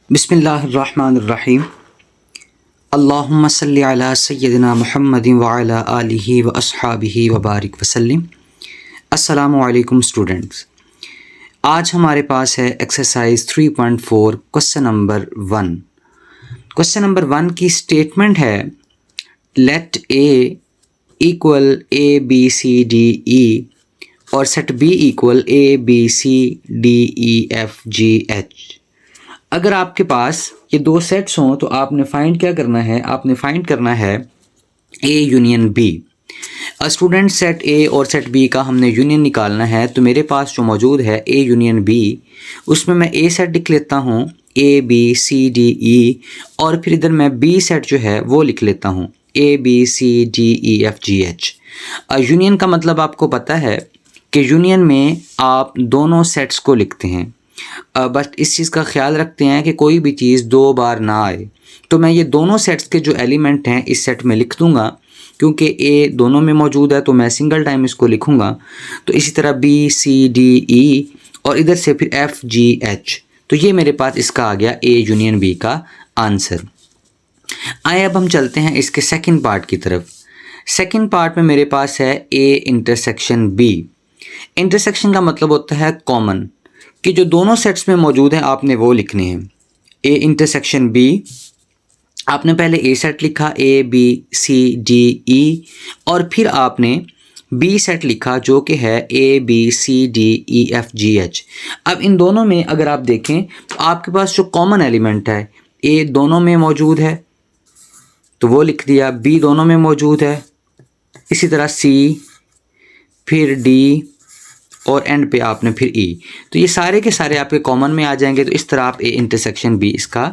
बिस्मिल्लाहिर्रहमानिर्रहीम। अल्लाहुम्मा सल्लि अला सय्यदिना मुहम्मदिन व अला आलिहि व अस्हाबिहि व बारिक वसल्लिम। अस्सलामु अलैकुम स्टूडेंट्स। आज हमारे पास है exercise 3.4 question number 1। Question number 1 की स्टेटमेंट है let A equal A B C D E और set B equal A B C D E F G H. अगर आपके पास ये दो सेट्स हों तो आपने फाइंड क्या करना है, आपने फाइंड करना है A union B. Student set A और सेट बी का हमने यूनियन निकालना है। तो मेरे पास जो मौजूद है ए यूनियन बी, उसमें मैं ए सेट लिख लेता हूँ A B C D E, और फिर इधर मैं बी सेट जो है वो लिख लेता हूँ A B C D E F G H. Union का मतलब आपको पता है कि यूनियन में आप दोनों सेट्स को लिखते हैं। बस इस चीज़ का ख्याल रखते हैं कि कोई भी चीज़ दो बार ना आए। तो मैं ये दोनों सेट्स के जो एलिमेंट हैं इस सेट में लिख दूंगा, क्योंकि ए दोनों में मौजूद है तो मैं सिंगल टाइम इसको लिखूंगा। तो इसी तरह बी सी डी ई और इधर से फिर एफ जी एच। तो ये मेरे पास इसका आ गया ए यूनियन बी का आंसर। आए अब हम चलते हैं इसके सेकंड पार्ट की तरफ। सेकंड पार्ट में मेरे पास है ए इंटरसेक्शन बी। इंटरसेक्शन का मतलब होता है कॉमन, कि जो दोनों सेट्स में मौजूद हैं आपने वो लिखने हैं। ए इंटरसेक्शन बी, आपने पहले ए सेट लिखा ए बी सी डी ई, और फिर आपने बी सेट लिखा जो कि है A B C D E F G H. अब इन दोनों में अगर आप देखें तो आपके पास जो कॉमन एलिमेंट है ए दोनों में मौजूद है तो वो लिख दिया, बी दोनों में मौजूद है, इसी तरह सी, फिर डी और एंड पे आपने फिर ई। तो ये सारे के सारे आपके कॉमन में आ जाएंगे। तो इस तरह आप ए इंटरसेक्शन बी इसका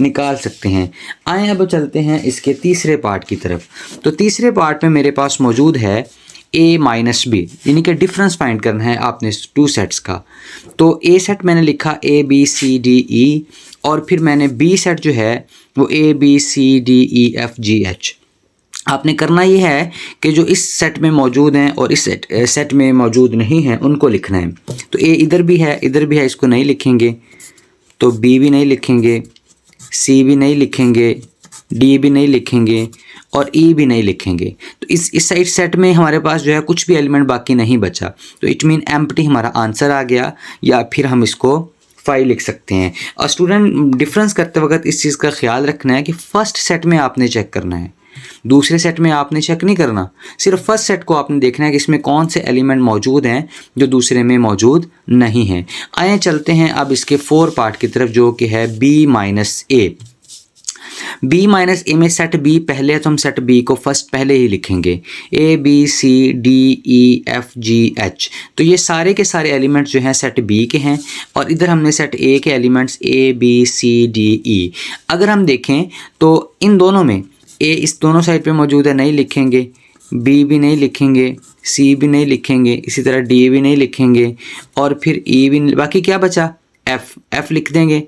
निकाल सकते हैं। आए अब चलते हैं इसके तीसरे पार्ट की तरफ। तो तीसरे पार्ट में मेरे पास मौजूद है ए माइनस बी, यानी कि डिफरेंस फाइंड करना है आपने टू सेट्स का। तो ए सेट मैंने लिखा ए बी सी डी ई, और फिर मैंने बी सेट जो है वो A B C D E F G H. आपने करना ये है कि जो इस सेट में मौजूद हैं और इस सेट में मौजूद नहीं हैं उनको लिखना है। तो ए इधर भी है, इधर भी है, इसको नहीं लिखेंगे, तो बी भी नहीं लिखेंगे, सी भी नहीं लिखेंगे, डी भी नहीं लिखेंगे और ई भी नहीं लिखेंगे। तो इस साइड सेट में हमारे पास जो है कुछ भी एलिमेंट बाकी नहीं बचा। तो इट मीन एम्प्टी हमारा आंसर आ गया, या फिर हम इसको 5 लिख सकते हैं। और स्टूडेंट डिफरेंस करते वक्त इस चीज़ का ख्याल रखना है कि फर्स्ट सेट में आपने चेक करना है, दूसरे सेट में आपने चेक नहीं करना। सिर्फ फर्स्ट सेट को आपने देखना है कि इसमें कौन से एलिमेंट मौजूद हैं जो दूसरे में मौजूद नहीं हैं। आए चलते हैं अब इसके 4 पार्ट की तरफ, जो कि है बी माइनस ए। बी माइनस ए में सेट बी पहले है तो हम सेट बी को फर्स्ट पहले ही लिखेंगे, A B C D E F G H. तो ये सारे के सारे एलिमेंट्स जो हैं सेट बी के हैं, और इधर हमने सेट ए के elements A B C D E. अगर हम देखें तो इन दोनों में ए इस दोनों साइड पे मौजूद है, नहीं लिखेंगे, बी भी नहीं लिखेंगे, सी भी नहीं लिखेंगे, इसी तरह डी भी नहीं लिखेंगे, और फिर ई भी नहीं, बाकी क्या बचा एफ लिख देंगे,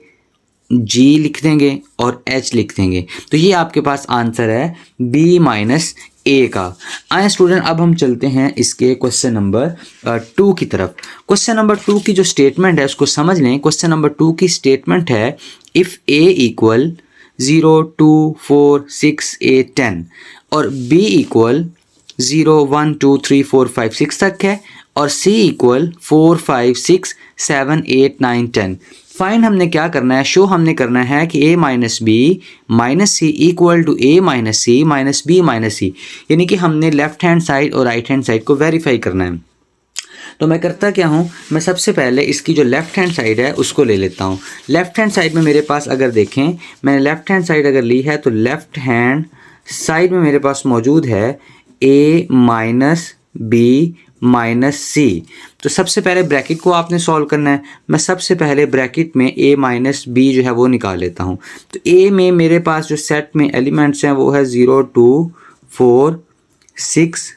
जी लिख देंगे और एच लिख देंगे। तो ये आपके पास आंसर है बी माइनस ए का। आए स्टूडेंट अब हम चलते हैं इसके क्वेश्चन नंबर 2 की तरफ। क्वेश्चन नंबर 2 की जो स्टेटमेंट है उसको समझ लें। क्वेश्चन नंबर 2 की स्टेटमेंट है इफ़ ए इक्वल 0 2 4 6 8 10 और B इक्वल 0 1 2 3 4 5 6 तक है, और C इक्वल 4 5 6 7 8 9 10। फाइंड हमने क्या करना है, शो हमने करना है कि A minus B minus C equal to A minus C minus B minus C, यानी कि हमने लेफ्ट हैंड साइड और राइट हैंड साइड को वेरीफाई करना है। तो मैं करता क्या हूँ, मैं सबसे पहले इसकी जो लेफ़्ट हैंड साइड है उसको ले लेता हूँ। लेफ़्ट हैंड साइड में मेरे पास अगर देखें, मैंने लेफ़्ट हैंड साइड अगर ली है तो लेफ़्ट हैंड साइड में मेरे पास मौजूद है A minus B minus C. तो सबसे पहले ब्रैकेट को आपने सॉल्व करना है। मैं सबसे पहले ब्रैकेट में ए माइनस बी जो है वो निकाल लेता हूँ। तो ए में मेरे पास जो सेट में एलिमेंट्स हैं वो है 0 2 4 6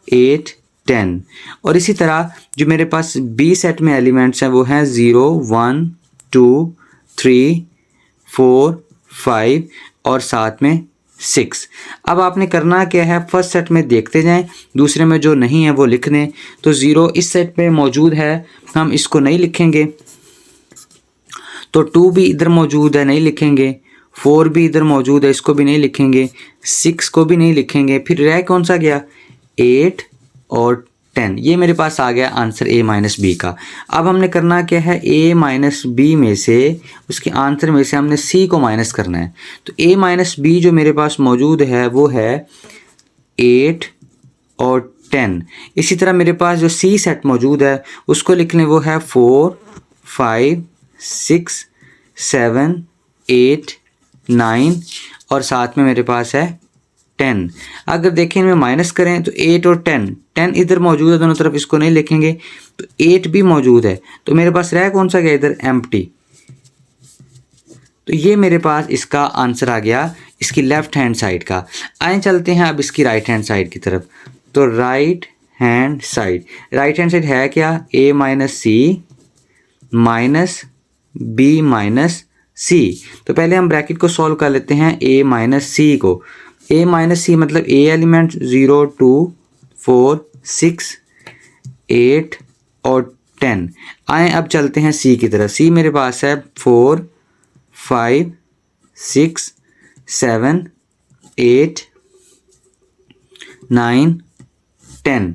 8 10, और इसी तरह जो मेरे पास बी सेट में एलिमेंट्स हैं वो हैं 0 1 2 3 4 5 और साथ में 6। अब आपने करना क्या है, फर्स्ट सेट में देखते जाएं, दूसरे में जो नहीं है वो लिख दें। तो 0 इस सेट पे मौजूद है, हम इसको नहीं लिखेंगे, तो 2 भी इधर मौजूद है, नहीं लिखेंगे। 4 भी इधर मौजूद है, इसको भी नहीं लिखेंगे। 6 को भी नहीं लिखेंगे। फिर रह कौन सा गया? 8 और 10। ये मेरे पास आ गया आंसर A माइनस बी का। अब हमने करना क्या है? A माइनस बी में से, उसके आंसर में से हमने C को माइनस करना है। तो A माइनस बी जो मेरे पास मौजूद है वो है 8 और 10। इसी तरह मेरे पास जो C सेट मौजूद है उसको लिख लें, वो है 4 5 6 7 8 9 और साथ में मेरे पास है 10। अगर देखें इनमें माइनस करें तो 8 और 10 इधर मौजूद है दोनों तरफ, इसको नहीं लिखेंगे। तो 8 भी मौजूद है, तो मेरे पास रह कौन सा गया इधर? एम्प्टी। तो ये मेरे पास इसका आंसर आ गया इसकी लेफ्ट हैंड साइड का। आए चलते हैं अब इसकी राइट हैंड साइड की तरफ। तो राइट हैंड साइड है क्या? A minus C minus B minus C. तो पहले हम ब्रैकेट को सॉल्व कर लेते हैं A माइनस सी को। A माइनस सी मतलब A एलिमेंट 0 2 4 6 8 और 10। आए अब चलते हैं C की तरफ। C मेरे पास है 4 5 6 7 8 9 10।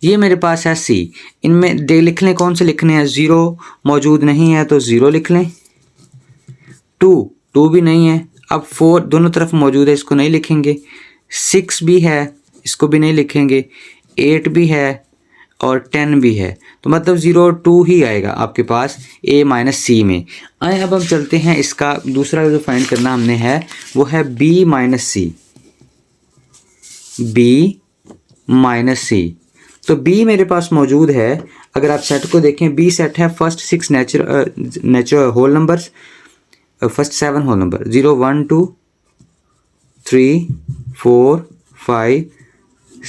ये मेरे पास है C। इनमें दे लिख लें, कौन से लिखने हैं? 0 मौजूद नहीं है तो 0 लिख लें। 2 भी नहीं है। अब 4 दोनों तरफ मौजूद है, इसको नहीं लिखेंगे। 6 भी है, इसको भी नहीं लिखेंगे। 8 भी है और 10 भी है, तो मतलब 0 2 ही आएगा आपके पास A माइनस सी में। आए अब हम चलते हैं, इसका दूसरा जो फाइंड करना हमने है वो है B माइनस सी। B माइनस सी, तो B मेरे पास मौजूद है। अगर आप सेट को देखें, B सेट है first 6 natural whole numbers, first 7 whole number 0 1 2 3 4 5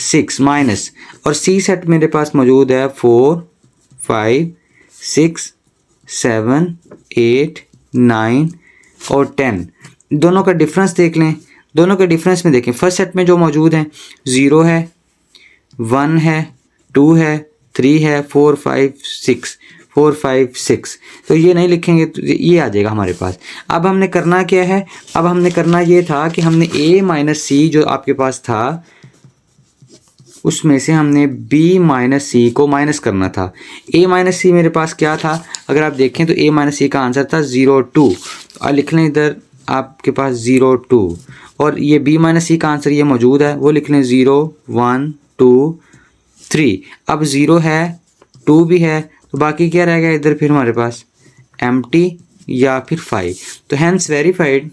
6 minus, और C सेट मेरे पास मौजूद है 4 5 6 7 8 9 और 10। दोनों का डिफरेंस देख लें। दोनों के डिफरेंस में देखें, फर्स्ट सेट में जो मौजूद हैं 0 है, 1 है, 2 है, 3 है, 4 5 6, तो ये नहीं लिखेंगे तो ये आ जाएगा हमारे पास। अब हमने करना क्या है? अब हमने करना ये था कि हमने A माइनस सी जो आपके पास था उसमें से हमने B माइनस सी को माइनस करना था। A माइनस सी मेरे पास क्या था? अगर आप देखें तो A माइनस सी का आंसर था 0 2। और लिख लें इधर आपके पास 0 2, और ये B माइनस सी का आंसर ये मौजूद है, वो लिख लें 0 1 2 3। अब 0 है, 2 भी है, तो बाकी क्या रह गया इधर फिर हमारे पास? एम्प्टी या फिर 5। तो हैंस वेरीफाइड।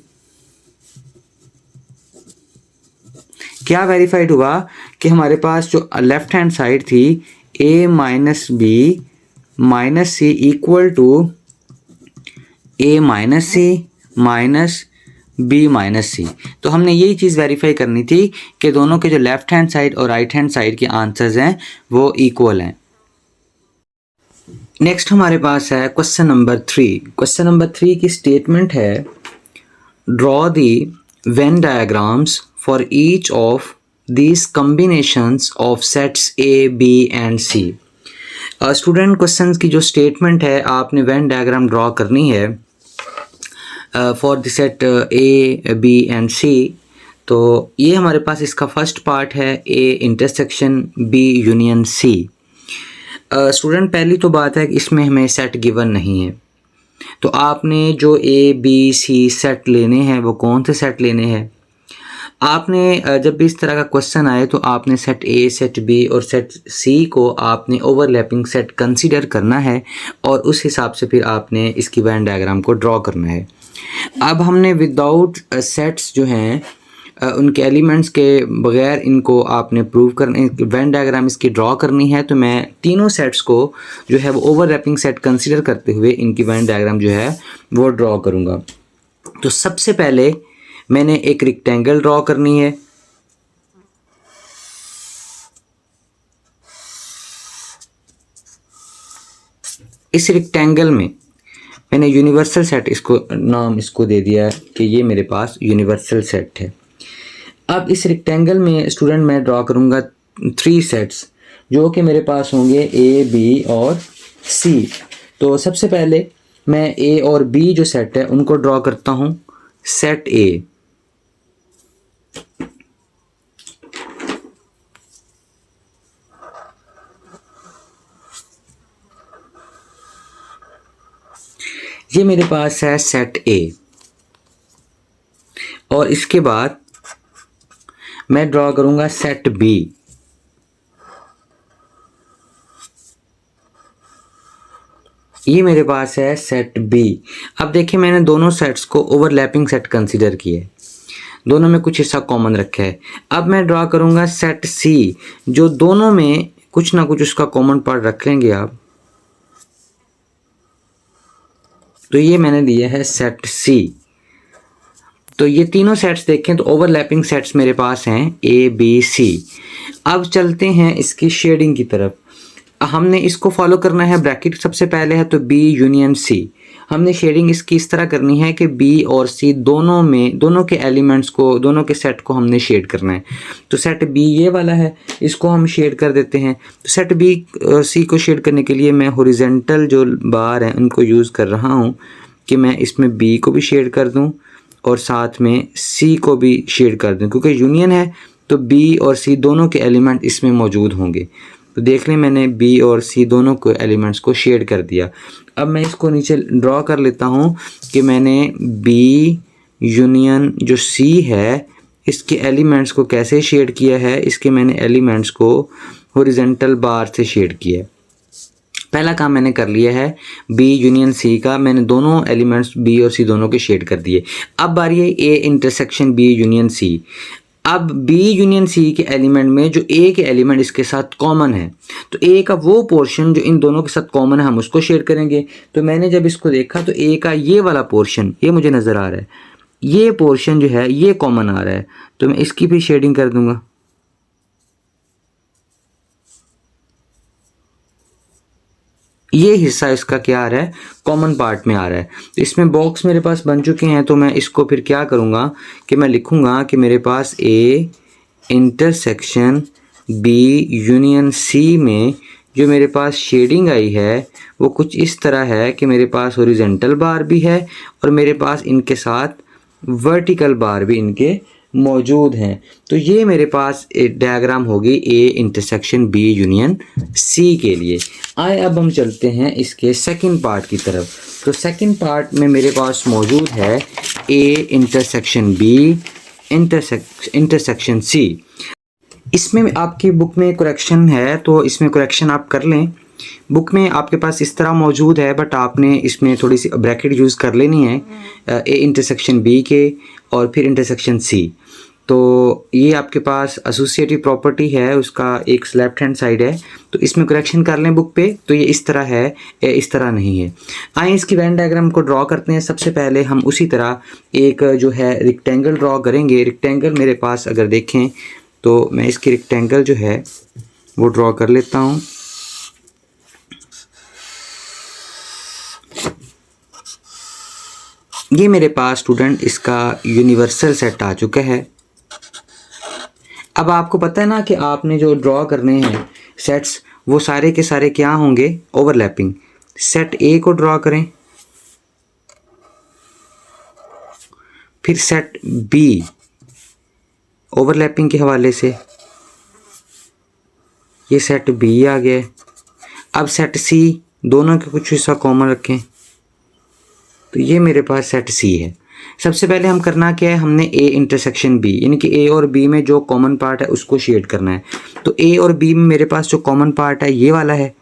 क्या वेरीफाइड हुआ कि हमारे पास जो लेफ्ट हैंड साइड थी A minus B minus C equal to A minus C minus B minus C. तो हमने यही चीज़ वेरीफाई करनी थी कि दोनों के जो लेफ्ट हैंड साइड और राइट हैंड साइड के आंसर्स हैं वो इक्वल हैं। नेक्स्ट हमारे पास है क्वेश्चन नंबर 3। क्वेश्चन नंबर 3 की स्टेटमेंट है, draw the Venn diagrams for each of these combinations of sets A, B and C। Student questions की जो स्टेटमेंट है, आपने वेन डायग्राम ड्रॉ करनी है for the set A, B and C। तो ये हमारे पास इसका फर्स्ट पार्ट है A intersection B union C। Student पहली तो बात है कि इसमें हमें सेट गिवन नहीं है, तो आपने जो A, B, C सेट लेने हैं वो कौन से सेट लेने हैं? आपने जब भी इस तरह का क्वेश्चन आए तो आपने सेट A, सेट B और सेट C को आपने ओवरलैपिंग सेट कंसीडर करना है, और उस हिसाब से फिर आपने इसकी वेन डायग्राम को ड्रॉ करना है। अब हमने विदाउट सेट्स जो हैं उनके एलिमेंट्स के बगैर इनको आपने प्रूव करने, वेन डायग्राम इसकी ड्रॉ करनी है। तो मैं तीनों सेट्स को जो है वो ओवरलैपिंग सेट कंसीडर करते हुए इनकी वेन डायग्राम जो है वो ड्रॉ करूँगा। तो सबसे पहले मैंने एक रेक्टेंगल ड्रॉ करनी है। इस रेक्टेंगल में मैंने यूनिवर्सल सेट नाम इसको दे दिया है कि ये मेरे पास यूनिवर्सल सेट है। अब इस रेक्टेंगल में स्टूडेंट मैं ड्रॉ करूँगा 3 सेट्स जो कि मेरे पास होंगे A, B और C। तो सबसे पहले मैं ए और बी जो सेट है उनको ड्रॉ करता हूँ। सेट ए, ये मेरे पास है सेट ए। और इसके बाद मैं ड्रॉ करूंगा सेट बी। ये मेरे पास है सेट बी। अब देखिए मैंने दोनों सेट्स को ओवरलैपिंग सेट कंसीडर किए, दोनों में कुछ हिस्सा कॉमन रखा है। अब मैं ड्रॉ करूंगा सेट सी, जो दोनों में कुछ ना कुछ उसका कॉमन पार्ट रख लेंगे आप। तो ये मैंने दिया है सेट सी। तो ये तीनों सेट्स देखें तो ओवरलैपिंग सेट्स मेरे पास हैं ए बी सी। अब चलते हैं इसकी शेडिंग की तरफ। हमने इसको फॉलो करना है, ब्रैकेट सबसे पहले है तो बी यूनियन सी। हमने शेडिंग इसकी इस तरह करनी है कि बी और सी दोनों में, दोनों के एलिमेंट्स को, दोनों के सेट को हमने शेड करना है। तो सेट बी ये वाला है, इसको हम शेड कर देते हैं। तो सेट बी सी को शेड करने के लिए मैं हॉरिजॉन्टल जो बार हैं उनको यूज़ कर रहा हूँ कि मैं इसमें बी को भी शेड कर दूँ और साथ में सी को भी शेड कर दूँ, क्योंकि यूनियन है तो बी और सी दोनों के एलिमेंट इसमें मौजूद होंगे। तो देख लें मैंने बी और सी दोनों को एलिमेंट्स को शेड कर दिया। अब मैं इसको नीचे ड्रॉ कर लेता हूँ कि मैंने बी यूनियन जो सी है इसके एलिमेंट्स को कैसे शेड किया है। इसके मैंने एलिमेंट्स को हॉरिजॉन्टल बार से शेड किया है। पहला काम मैंने कर लिया है बी यूनियन सी का, मैंने दोनों एलिमेंट्स बी और सी दोनों के शेड कर दिए। अब बारी है A intersection B union C. अब बी यूनियन सी के एलिमेंट में जो ए के एलिमेंट इसके साथ कॉमन है, तो ए का वो पोर्शन जो इन दोनों के साथ कॉमन है हम उसको शेड करेंगे। तो मैंने जब इसको देखा तो ए का ये वाला पोर्शन ये मुझे नज़र आ रहा है, ये पोर्शन जो है ये कॉमन आ रहा है, तो मैं इसकी भी शेडिंग कर दूंगा। ये हिस्सा इसका क्या आ रहा है, कॉमन पार्ट में आ रहा है। तो इसमें बॉक्स मेरे पास बन चुके हैं, तो मैं इसको फिर क्या करूँगा कि मैं लिखूँगा कि मेरे पास A intersection B union C में जो मेरे पास शेडिंग आई है वो कुछ इस तरह है कि मेरे पास हॉरिजॉन्टल बार भी है और मेरे पास इनके साथ वर्टिकल बार भी इनके मौजूद हैं। तो ये मेरे पास एक डायग्राम होगी A intersection B union C के लिए। आए अब हम चलते हैं इसके सेकंड पार्ट की तरफ। तो सेकंड पार्ट में मेरे पास मौजूद है A intersection B intersection C. इसमें आपकी बुक में करेक्शन है तो इसमें करेक्शन आप कर लें। बुक में आपके पास इस तरह मौजूद है, बट आपने इसमें थोड़ी सी ब्रैकेट यूज़ कर लेनी है ए इंटरसेक्शन बी के और फिर इंटरसेक्शन सी। तो ये आपके पास एसोसिएटिव प्रॉपर्टी है, उसका एक लेफ्ट हैंड साइड है, तो इसमें करेक्शन कर लें बुक पे। तो ये इस तरह है, इस तरह नहीं है। आइए इसकी वेन डायग्राम को ड्रॉ करते हैं। सबसे पहले हम उसी तरह एक जो है रेक्टेंगल ड्रॉ करेंगे। रेक्टेंगल मेरे पास अगर देखें तो मैं इसकी रेक्टेंगल जो है वो ड्रॉ कर लेता हूँ। ये मेरे पास स्टूडेंट इसका यूनिवर्सल सेट आ चुका है। अब आपको पता है ना कि आपने जो ड्रॉ करने हैं सेट्स वो सारे के सारे क्या होंगे, ओवरलैपिंग। सेट ए को ड्रॉ करें, फिर सेट बी ओवरलैपिंग के हवाले से ये सेट बी आ गया। अब सेट सी, दोनों के कुछ हिस्सा कॉमन रखें, तो ये मेरे पास सेट सी है। सबसे पहले हम करना क्या है, हमने ए इंटरसेक्शन बी यानी कि ए और बी में जो कॉमन पार्ट है उसको शेड करना है। तो ए और बी में मेरे पास जो कॉमन पार्ट है ये वाला है,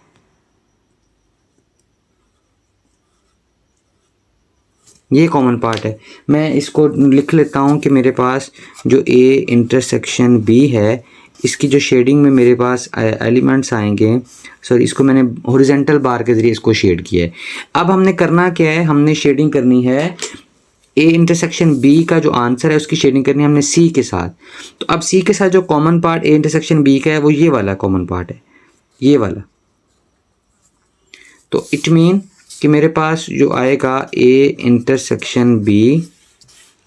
ये कॉमन पार्ट है। मैं इसको लिख लेता हूँ कि मेरे पास जो ए इंटरसेक्शन बी है इसकी जो शेडिंग में मेरे पास एलिमेंट्स आएंगे, सॉरी इसको मैंने हॉरिजॉन्टल बार के ज़रिए इसको शेड किया है। अब हमने करना क्या है, हमने शेडिंग करनी है ए इंटरसेक्शन बी का जो आंसर है उसकी शेडिंग करनी है हमने सी के साथ। तो अब सी के साथ जो common part A intersection B का है वो ये वाला कॉमन पार्ट है, ये वाला। तो इट मीन कि मेरे पास जो आएगा A intersection B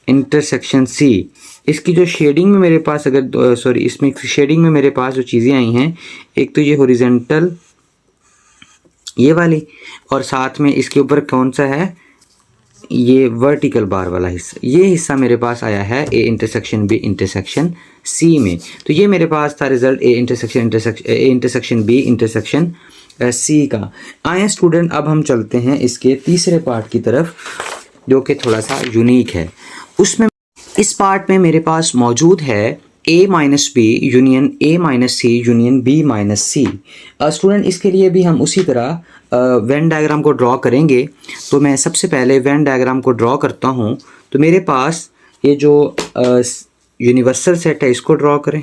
intersection C, इसकी जो शेडिंग में मेरे पास अगर सॉरी इसमें शेडिंग में मेरे पास जो चीज़ें आई हैं, एक तो ये हॉरिजॉन्टल ये वाली, और साथ में इसके ऊपर कौन सा है, ये वर्टिकल बार वाला हिस्सा। ये हिस्सा मेरे पास आया है A intersection B intersection C में। तो ये मेरे पास था result A intersection B intersection C का। आए स्टूडेंट, अब हम चलते हैं इसके तीसरे पार्ट की तरफ, जो कि थोड़ा सा यूनिक है। उसमें इस पार्ट में मेरे पास मौजूद है A minus B union A minus C union B minus C. Student, इसके लिए भी हम उसी तरह वेन डायग्राम को ड्रॉ करेंगे। तो मैं सबसे पहले वेन डायग्राम को ड्रॉ करता हूँ। तो मेरे पास ये जो यूनिवर्सल सेट है इसको ड्रॉ करें।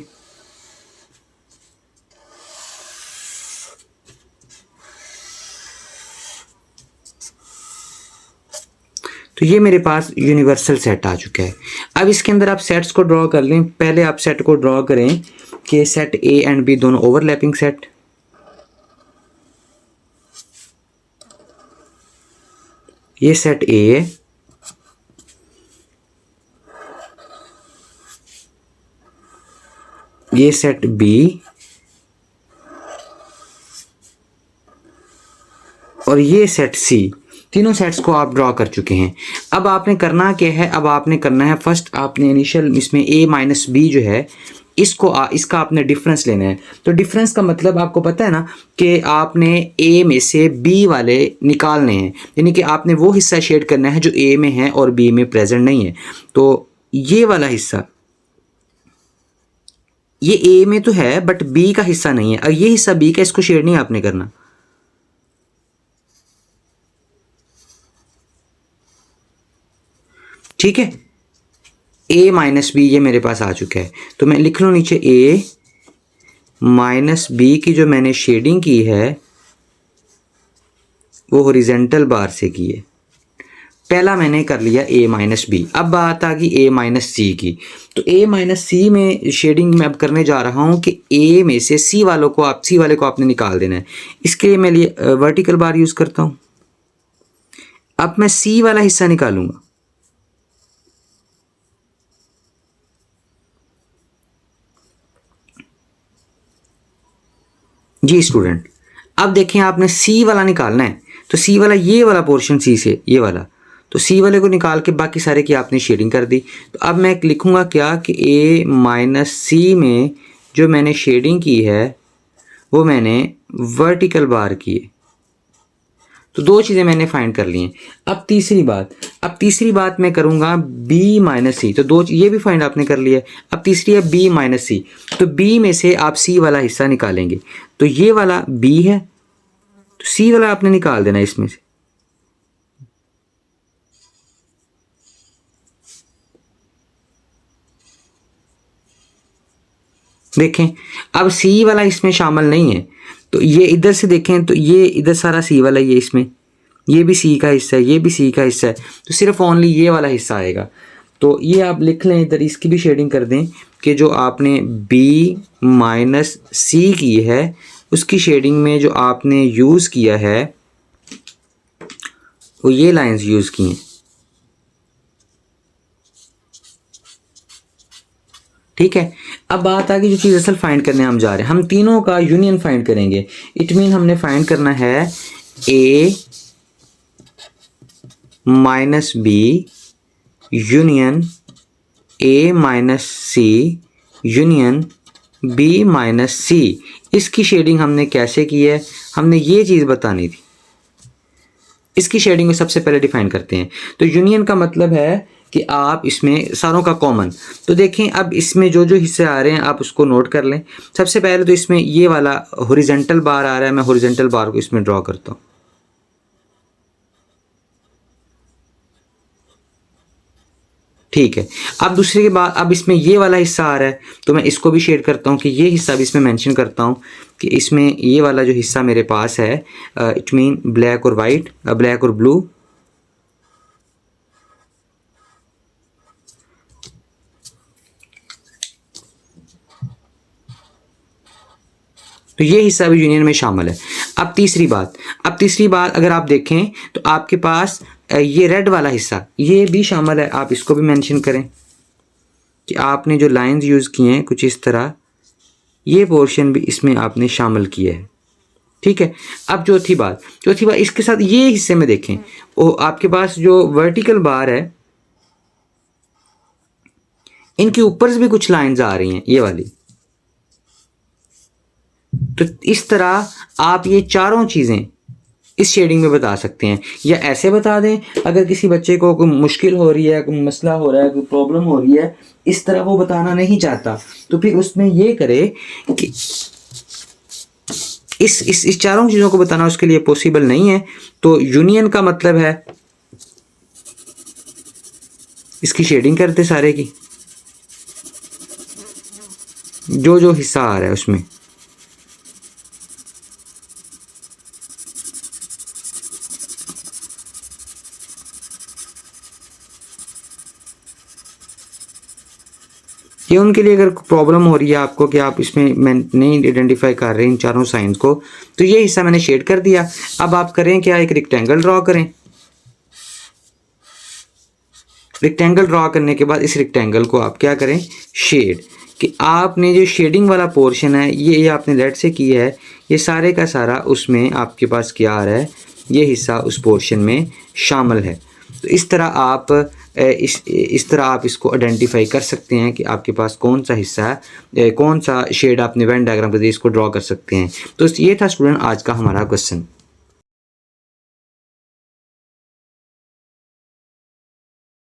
तो ये मेरे पास यूनिवर्सल सेट आ चुका है। अब इसके अंदर आप सेट्स को ड्रॉ कर लें। पहले आप सेट को ड्रॉ करें कि सेट ए एंड बी दोनों ओवरलैपिंग सेट। ये सेट ए है, ये सेट बी, और ये सेट सी। तीनों सेट्स को आप ड्रॉ कर चुके हैं। अब आपने करना क्या है, अब आपने करना है फर्स्ट आपने इनिशियल इसमें a माइनस बी जो है इसको इसका आपने डिफरेंस लेना है। तो डिफरेंस का मतलब आपको पता है ना कि आपने a में से b वाले निकालने हैं, यानी कि आपने वो हिस्सा शेड करना है जो a में है और b में प्रेजेंट नहीं है। तो ये वाला हिस्सा ये a में तो है बट b का हिस्सा नहीं है, और ये हिस्सा b का, इसको शेड नहीं आपने करना। ठीक है, a माइनस बी ये मेरे पास आ चुका है। तो मैं लिख लूँ नीचे a माइनस बी की जो मैंने शेडिंग की है वो हॉरिजेंटल बार से की है। पहला मैंने कर लिया a माइनस बी। अब बात आ गई a माइनस सी की। तो a माइनस सी में शेडिंग मैं अब करने जा रहा हूँ कि a में से c वालों को c वाले को आपने निकाल देना है। इसके लिए मैं वर्टिकल बार यूज़ करता हूँ। अब मैं c वाला हिस्सा निकालूंगा। जी स्टूडेंट, अब देखें आपने सी वाला निकालना है। तो सी वाला ये वाला पोर्शन सी से ये वाला, तो सी वाले को निकाल के बाकी सारे की आपने शेडिंग कर दी। तो अब मैं लिखूंगा क्या कि ए माइनस सी में जो मैंने शेडिंग की है वो मैंने वर्टिकल बार की है। तो दो चीज़ें मैंने फाइंड कर ली हैं। अब तीसरी बात मैं करूँगा b माइनस सी। तो दो ये भी फाइंड आपने कर लिया है। अब तीसरी है b माइनस सी। तो b में से आप c वाला हिस्सा निकालेंगे। तो ये वाला b है, तो c वाला आपने निकाल देना इसमें से। देखें, अब c वाला इसमें शामिल नहीं है। तो ये इधर से देखें तो ये इधर सारा c वाला ही है, इसमें ये भी c का हिस्सा है, ये भी c का हिस्सा है। तो सिर्फ ओनली ये वाला हिस्सा आएगा। तो ये आप लिख लें इधर, इसकी भी शेडिंग कर दें कि जो आपने b माइनस सी की है उसकी शेडिंग में जो आपने यूज़ किया है वो ये लाइंस यूज़ की हैं। ठीक है, अब बात आ गई जो चीज़ असल फाइंड करने हम जा रहे हैं। हम तीनों का यूनियन फाइंड करेंगे। इट मीन हमने फाइंड करना है a minus B union a minus C union b minus C. इसकी शेडिंग हमने कैसे की है, हमने ये चीज़ बतानी थी। इसकी शेडिंग को सबसे पहले डिफाइन करते हैं। तो यूनियन का मतलब है कि आप इसमें सारों का कॉमन। तो देखें, अब इसमें जो जो हिस्से आ रहे हैं आप उसको नोट कर लें। सबसे पहले तो इसमें ये वाला हॉरिजॉन्टल बार आ रहा है, मैं हॉरिजॉन्टल बार को इसमें ड्रॉ करता हूँ। ठीक है, अब दूसरे के बाद अब इसमें ये वाला हिस्सा आ रहा है, तो मैं इसको भी शेड करता हूँ कि ये हिस्सा भी इसमें मेंशन करता हूँ कि इसमें ये वाला जो हिस्सा मेरे पास है, इट मीन ब्लैक और वाइट, ब्लैक और ब्लू। तो ये हिस्सा भी यूनियन में शामिल है। अब तीसरी बात अगर आप देखें तो आपके पास ये रेड वाला हिस्सा ये भी शामिल है। आप इसको भी मेंशन करें कि आपने जो लाइंस यूज़ किए हैं कुछ इस तरह, ये पोर्शन भी इसमें आपने शामिल किया है। ठीक है। अब चौथी बात इसके साथ ये हिस्से में देखें, वो आपके पास जो वर्टिकल बार है इनके ऊपर से भी कुछ लाइंस आ रही हैं, ये वाली। तो इस तरह आप ये चारों चीज़ें इस शेडिंग में बता सकते हैं, या ऐसे बता दें अगर किसी बच्चे को कोई मुश्किल हो रही है, कोई मसला हो रहा है, कोई प्रॉब्लम हो रही है, इस तरह वो बताना नहीं चाहता, तो फिर उसमें ये करे कि इस चारों चीज़ों को बताना उसके लिए पॉसिबल नहीं है, तो यूनियन का मतलब है इसकी शेडिंग करते सारे की, जो जो हिस्सा आ रहा है उसमें। ये उनके लिए अगर प्रॉब्लम हो रही है आपको कि आप इसमें मैं नहीं आइडेंटिफाई कर रहे इन चारों साइंस को, तो ये हिस्सा मैंने शेड कर दिया। अब आप करें क्या, एक रेक्टेंगल ड्रॉ करें। रेक्टेंगल ड्रॉ करने के बाद इस रेक्टेंगल को आप क्या करें, शेड, कि आपने जो शेडिंग वाला पोर्शन है ये आपने लेट से किया है, ये सारे का सारा उसमें आपके पास क्या आ रहा है, ये हिस्सा उस पोर्शन में शामिल है। तो इस तरह आप इस तरह आप इसको आइडेंटिफाई कर सकते हैं कि आपके पास कौन सा हिस्सा है, कौन सा शेड आपने वेन डायग्राम के जरिए इसको ड्रॉ कर सकते हैं। तो ये था स्टूडेंट आज का हमारा क्वेश्चन।